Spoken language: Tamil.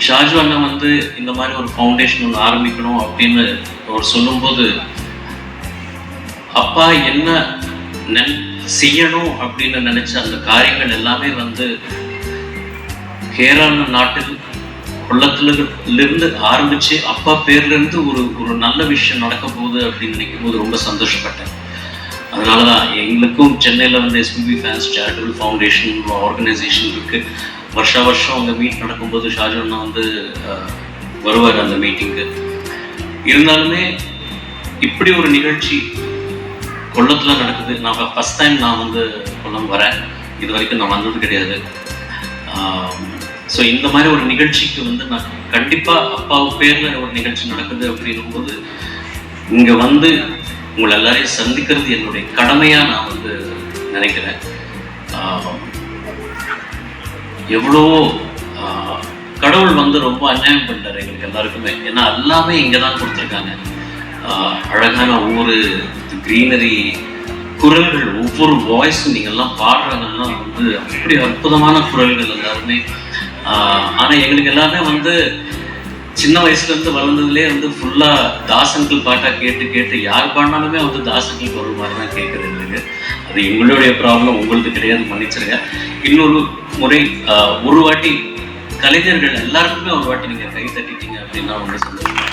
ஷாஜு அண்ணா வந்து இந்த மாதிரி ஒரு ஃபவுண்டேஷன் ஒன்று ஆரம்பிக்கணும் அப்படின்னு அவர் சொல்லும்போது, அப்பா என்ன செய்யணும் அப்படின்னு நினைச்ச அந்த காரியங்கள் எல்லாமே வந்து கேரள நாட்டில் கொள்ளத்திலிருந்து ஆரம்பிச்சு அப்பா பேர்ல இருந்து ஒரு நல்ல விஷயம் நடக்க போகுது அப்படின்னு நினைக்கும் போது ரொம்ப சந்தோஷப்பட்டேன். அதனாலதான் எங்களுக்கும் சென்னையில வந்து SPB fans charitable foundation organisation இருக்கு. வருஷம் அங்கே மீட் நடக்கும்போது ஷாஜு அண்ணா வந்து வருவார் அந்த மீட்டிங்கு. இருந்தாலுமே இப்படி ஒரு நிகழ்ச்சி கொள்ளத்துல நடக்குது. நான் ஃபர்ஸ்ட் டைம் நான் வந்து கொல்லம் வரேன். இது வரைக்கும் நான் வந்தது கிடையாது. ஸோ இந்த மாதிரி ஒரு நிகழ்ச்சிக்கு வந்து நான் கண்டிப்பாக அப்பாவு பேரில் ஒரு நிகழ்ச்சி நடக்குது அப்படின்னும் போது இங்கே வந்து உங்களை எல்லாரையும் சந்திக்கிறது என்னுடைய கடமையாக நான் வந்து நினைக்கிறேன். எவ்வளவோ கடவுள் வந்து ரொம்ப அநியாயம் பண்ணிட்டார் எங்களுக்கு எல்லாருக்குமே. ஏன்னா எல்லாமே இங்கே தான் கொடுத்துருக்காங்க. அழகான ஒவ்வொரு க்ரீனரி, குரல்கள், ஒவ்வொரு வாய்ஸும் நீங்கள்லாம் பாடுறாங்கன்னா வந்து அப்படி அற்புதமான குரல்கள் எல்லாருமே. ஆனால் எங்களுக்கு எல்லாமே வந்து சின்ன வயசுலேருந்து வளர்ந்ததுலேயே வந்து ஃபுல்லாக தாசங்கள் பாட்டாக கேட்டு கேட்டு யார் பாடினாலுமே வந்து தாசங்கள் ஒரு மாதிரி தான் கேட்குது எங்களுக்கு. அது எங்களுடைய ப்ராப்ளம், உங்களுக்கு கிடையாது, மன்னிச்சிருங்க. இன்னொரு முறை ஒரு வாட்டி கலைஞர்கள் எல்லாருக்குமே ஒரு வாட்டி நீங்கள் கை தட்டிட்டீங்க அப்படின்னா ரொம்ப சந்தோஷம்.